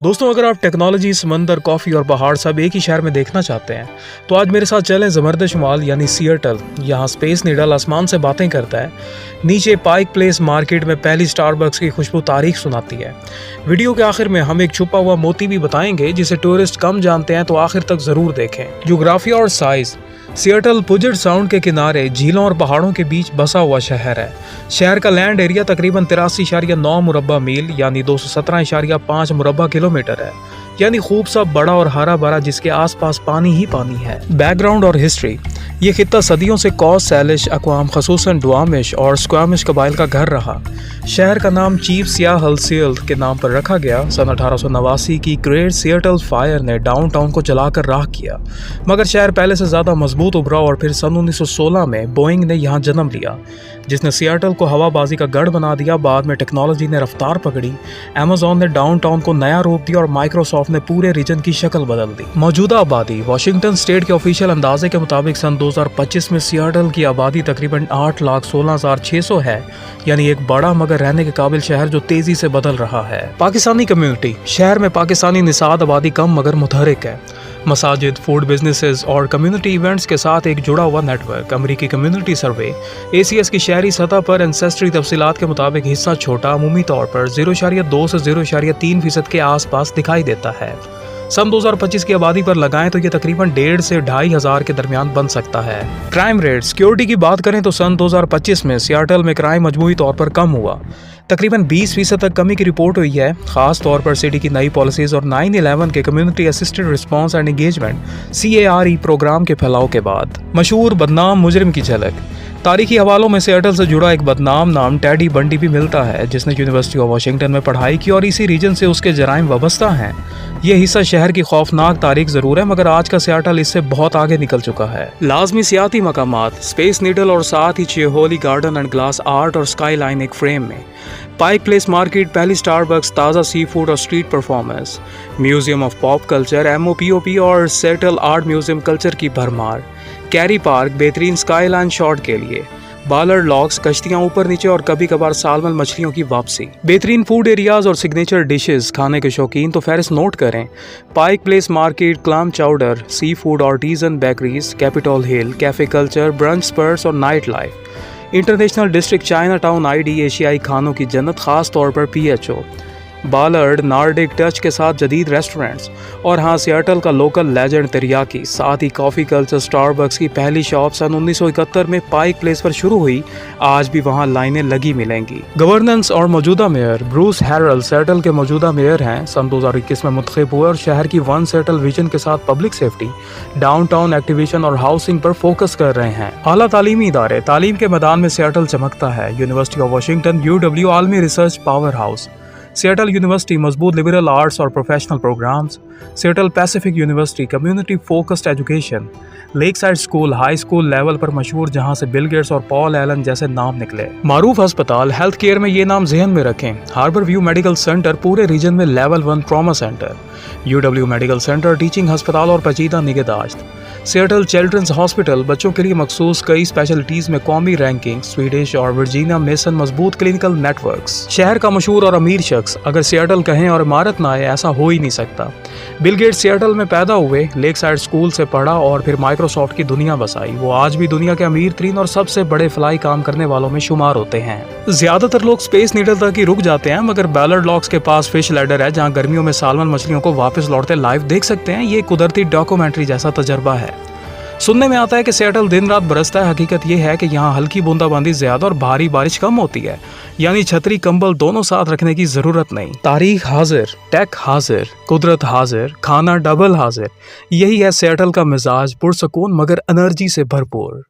दोस्तों, अगर आप टेक्नोलॉजी, समंदर, कॉफ़ी और पहाड़ सब एक ही शहर में देखना चाहते हैं तो आज मेरे साथ चलें ज़मर्द शुमाल यानी सिएटल। यहाँ स्पेस नीडल आसमान से बातें करता है। नीचे पाइक प्लेस मार्केट में पहली स्टारबक्स की खुशबू तारीख सुनाती है। वीडियो के आखिर में हम एक छुपा हुआ मोती भी बताएंगे जिसे टूरिस्ट कम जानते हैं, तो आखिर तक ज़रूर देखें। ज्योग्राफी और साइज़। सिएटल पुजेट साउंड के किनारे झीलों और पहाड़ों के बीच बसा हुआ शहर है। शहर का लैंड एरिया तकरीबन 83.9 मुरब्बा मील यानी 217.5 मुरब्बा किलोमीटर है, यानी खूब सा बड़ा और हरा भरा जिसके आसपास पानी ही पानी है। बैकग्राउंड और हिस्ट्री। ये खित्ता सदियों से कॉस सैलिश अक़वाम खसूसन डुआमिश और स्क्वामिश कबाइल का घर रहा। शहर का नाम चीफ सियाह हलसील के नाम पर रखा गया। सन 1889 की ग्रेट सिएटल फायर ने डाउनटाउन को जलाकर राख किया, मगर शहर पहले से ज़्यादा मजबूत उभरा और फिर सन 1916 में बोइंग ने यहाँ जन्म लिया, जिसने सिएटल को हवाबाजी का गढ़ बना दिया। बाद में टेक्नोलॉजी ने रफ्तार पकड़ी, अमेज़न ने डाउनटाउन को नया रूप दिया और माइक्रोसॉफ्ट ने पूरे रीजन की शक्ल बदल दी। मौजूदा आबादी। वाशिंगटन स्टेट के ऑफिशियल अंदाजे के मुताबिक सन 2025 में सिएटल की आबादी तकरीबन 8,16,600 है, यानी एक बड़ा मगर रहने के काबिल शहर जो तेजी से बदल रहा है। पाकिस्तानी कम्युनिटी। शहर में पाकिस्तानी निसाद आबादी कम मगर मुतहरिक है। मसाजिद, फूड बिजनेसेस और कम्युनिटी इवेंट्स के साथ एक जुड़ा हुआ नेटवर्क। अमेरिकी कम्युनिटी सर्वे ACS की शहरी सतह पर एंसेस्ट्री तफसीलात के मुताबिक हिस्सा छोटा, अमूमी तौर पर 0.2 से 0.3% के आसपास दिखाई देता है। सन 2025 की आबादी पर लगाएं तो ये तकरीबन 1,500 से 2,500 के दरमियान बन सकता है। Crime rate. सिक्योरिटी की बात करें तो सन 2025 में सिएटल में क्राइम मजमूई तौर पर कम हुआ, तकरीबन 20% तक कमी की रिपोर्ट हुई है, खास तौर पर सिटी की नई पॉलिसीज और 9/11 के community assisted response and engagement CARE program के फैलाव के बाद। मशहूर बदनाम मुजरिम की झलक। तारीखी हवालों में सिएटल से जुड़ा एक बदनाम नाम टेडी बंडी भी मिलता है, जिसने यूनिवर्सिटी ऑफ वाशिंगटन में पढ़ाई की और इसी रीजन से उसके जराइम वाबस्ता हैं। यह हिस्सा शहर की खौफनाक तारीख जरूर है, मगर आज का सिएटल इससे बहुत आगे निकल चुका है। लाजमी सियाती मकामात। स्पेस नीडल और साथ ही चियोली गार्डन एंड ग्लास आर्ट और स्काई लाइन एक फ्रेम में। पाइक प्लेस मार्केट, पहली स्टारबक्स, ताज़ा सी फूड और street performance. Museum of pop culture MOPOP और सिएटल आर्ट म्यूजियम कल्चर की भरमार। कैरी पार्क, बेहतरीन स्काई लाइन शॉट के लिए। बालर लॉक्स, कश्तियां ऊपर नीचे और कभी कभार सालमन मछलियों की वापसी। बेहतरीन फूड एरियाज और सिग्नेचर डिशेस। खाने के शौकीन तो फहरिस्त नोट करें। Pike Place Market, clam chowder, seafood, artisan bakeries, Capitol Hill, cafe culture, brunch spurs और nightlife. International District, Chinatown, ID एशियाई खानों की जन्नत, खास तौर पर PHO। बालर्ड, नॉर्डिक टच के साथ जदीद रेस्टोरेंट्स। और हाँ, सिएटल का लोकल लेजेंड तेरियाकी। साथ ही कॉफ़ी कल्चर। स्टारबक्स की पहली शॉप सन 1971 में पाइक प्लेस पर शुरू हुई, आज भी वहाँ लाइनें लगी मिलेंगी। गवर्नेंस और मौजूदा मेयर। ब्रूस हैरल सिएटल के मौजूदा मेयर हैं, सन 2021 में मुंतखब हुए और शहर की वन सिएटल विजन के साथ पब्लिक सेफ्टी, डाउनटाउन एक्टिवेशन और हाउसिंग पर फोकस कर रहे हैं। आला तालीमी इदारे। तालीम के मैदान में सिएटल चमकता है। यूनिवर्सिटी ऑफ वाशिंगटन UW आलमी research power house. Seattle University, मजबूत लिबरल आर्ट्स और professional programs. Seattle Pacific University, community focused education. Lakeside School, high school level पर मशहूर, जहां से बिल गेट्स और पॉल एलन जैसे नाम निकले। मारूफ अस्पताल। हेल्थ केयर में ये नाम जहन में रखें। हार्बर व्यू मेडिकल सेंटर, पूरे रीजन में level 1 trauma centre. UW medical centre, teaching अस्पताल और पेचीदा निगहदाश्त। सिएटल चिल्ड्रंस हॉस्पिटल, बच्चों के लिए मखसूस कई स्पेशलिटीज में कौमी रैंकिंग। स्वीडिश और वर्जीनिया मेसन, मजबूत क्लिनिकल नेटवर्क्स। शहर का मशहूर और अमीर शख्स। अगर सिएटल कहें और इमारत ना आए, ऐसा हो ही नहीं सकता। बिल गेट्स सिएटल में पैदा हुए, लेक साइड स्कूल से पढ़ा और फिर माइक्रोसॉफ्ट की दुनिया बसाई। वो आज भी दुनिया के अमीर तरीन और सबसे बड़े फलाई काम करने वालों में शुमार होते हैं। ज्यादातर लोग स्पेस नीडल तक ही रुक जाते हैं, मगर बैलर्ड लॉक्स के पास फिश लैडर है, जहाँ गर्मियों में सालमन मछलियों को वापस लौटते लाइव देख सकते हैं। ये कुदरती डॉक्यूमेंट्री जैसा तजर्बा है। सुनने में आता है कि सिएटल दिन रात बरसता है। हकीकत यह है कि यहाँ हल्की बूंदाबांदी ज्यादा और भारी बारिश कम होती है, यानी छतरी कंबल दोनों साथ रखने की जरूरत नहीं। तारीख हाजिर, टेक हाजिर, कुदरत हाजिर, खाना डबल हाजिर। यही है सिएटल का मिजाज, पुरसकून मगर एनर्जी से भरपूर।